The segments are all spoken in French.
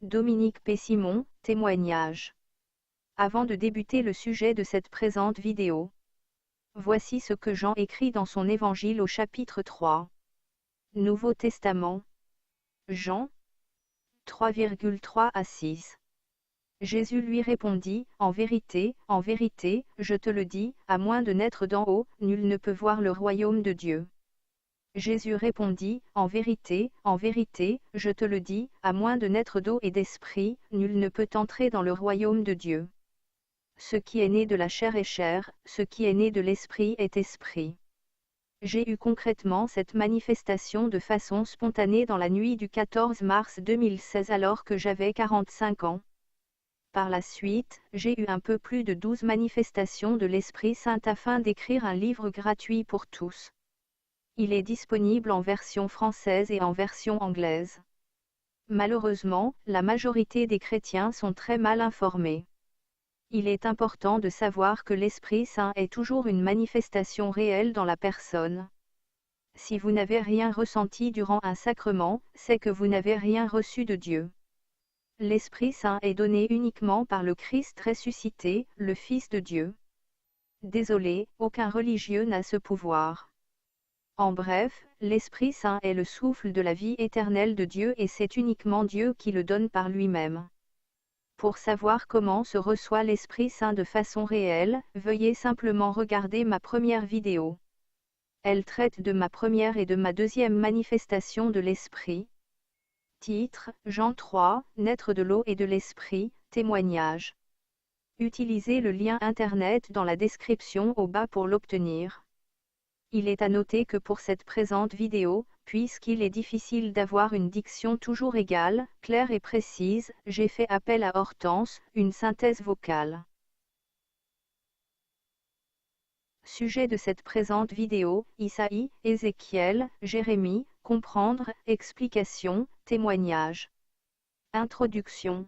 Dominique P. Simon, témoignage. Avant de débuter le sujet de cette présente vidéo, voici ce que Jean écrit dans son évangile au chapitre 3. Nouveau Testament. Jean 3,3 à 6. Jésus lui répondit, en vérité, je te le dis, à moins de naître d'en haut, nul ne peut voir le royaume de Dieu. Jésus répondit, en vérité, je te le dis, à moins de naître d'eau et d'esprit, nul ne peut entrer dans le royaume de Dieu. Ce qui est né de la chair est chair, ce qui est né de l'esprit est esprit. J'ai eu concrètement cette manifestation de façon spontanée dans la nuit du 14 mars 2016 alors que j'avais 45 ans. Par la suite, j'ai eu un peu plus de 12 manifestations de l'Esprit Saint afin d'écrire un livre gratuit pour tous. Il est disponible en version française et en version anglaise. Malheureusement, la majorité des chrétiens sont très mal informés. Il est important de savoir que l'Esprit Saint est toujours une manifestation réelle dans la personne. Si vous n'avez rien ressenti durant un sacrement, c'est que vous n'avez rien reçu de Dieu. L'Esprit Saint est donné uniquement par le Christ ressuscité, le Fils de Dieu. Désolé, aucun religieux n'a ce pouvoir. En bref, l'Esprit Saint est le souffle de la vie éternelle de Dieu et c'est uniquement Dieu qui le donne par lui-même. Pour savoir comment se reçoit l'Esprit Saint de façon réelle, veuillez simplement regarder ma première vidéo. Elle traite de ma première et de ma deuxième manifestation de l'Esprit. Titre, Jean 3, Naître de l'eau et de l'Esprit, témoignage. Utilisez le lien internet dans la description au bas pour l'obtenir. Il est à noter que pour cette présente vidéo, puisqu'il est difficile d'avoir une diction toujours égale, claire et précise, j'ai fait appel à Hortense, une synthèse vocale. Sujet de cette présente vidéo, Isaïe, Ézéchiel, Jérémie, comprendre, explication, témoignage. Introduction.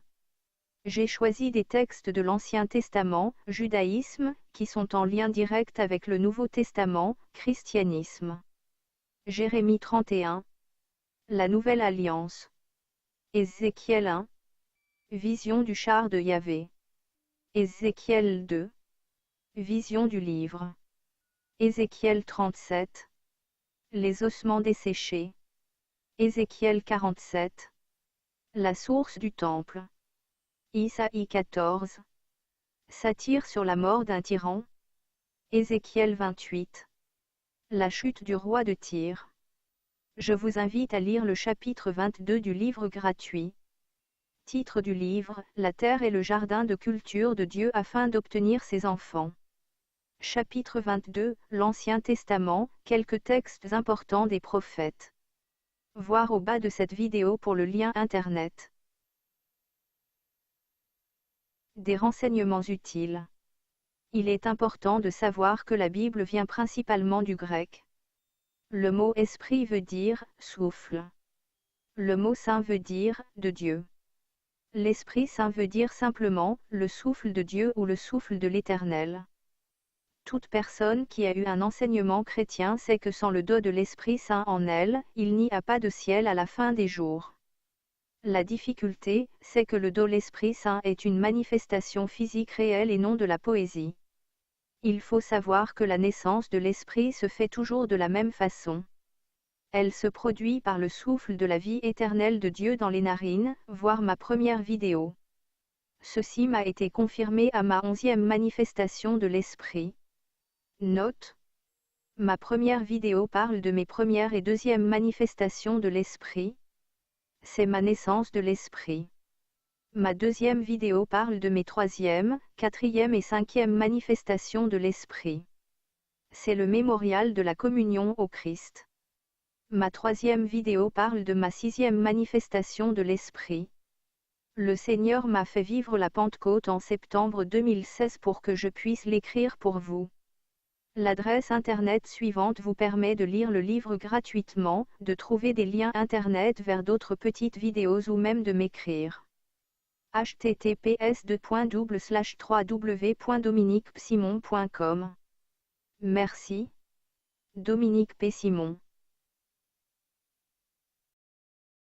J'ai choisi des textes de l'Ancien Testament, judaïsme, qui sont en lien direct avec le Nouveau Testament, christianisme. Jérémie 31. La Nouvelle Alliance. Ézéchiel 1. Vision du char de Yahvé. Ézéchiel 2. Vision du livre. Ézéchiel 37. Les ossements desséchés. Ézéchiel 47. La source du temple. Isaïe 14. Satire sur la mort d'un tyran. Ézéchiel 28. La chute du roi de Tyr. Je vous invite à lire le chapitre 22 du livre gratuit. Titre du livre, La terre est le jardin de culture de Dieu afin d'obtenir ses enfants. Chapitre 22, l'Ancien Testament, quelques textes importants des prophètes. Voir au bas de cette vidéo pour le lien internet. Des renseignements utiles. Il est important de savoir que la Bible vient principalement du grec. Le mot esprit veut dire souffle. Le mot saint veut dire de Dieu. L'Esprit Saint veut dire simplement le souffle de Dieu ou le souffle de l'Éternel. Toute personne qui a eu un enseignement chrétien sait que sans le don de l'Esprit Saint en elle, il n'y a pas de ciel à la fin des jours. La difficulté, c'est que le don de l'Esprit Saint est une manifestation physique réelle et non de la poésie. Il faut savoir que la naissance de l'Esprit se fait toujours de la même façon. Elle se produit par le souffle de la vie éternelle de Dieu dans les narines, voir ma première vidéo. Ceci m'a été confirmé à ma 11e manifestation de l'Esprit. Note. Ma première vidéo parle de mes premières et deuxième manifestations de l'Esprit. C'est ma naissance de l'Esprit. Ma deuxième vidéo parle de mes troisième, quatrième et cinquième manifestations de l'Esprit. C'est le mémorial de la communion au Christ. Ma troisième vidéo parle de ma sixième manifestation de l'Esprit. Le Seigneur m'a fait vivre la Pentecôte en septembre 2016 pour que je puisse l'écrire pour vous. L'adresse internet suivante vous permet de lire le livre gratuitement, de trouver des liens internet vers d'autres petites vidéos ou même de m'écrire. https://www.dominiquepsimon.com. Merci. Dominique P. Simon.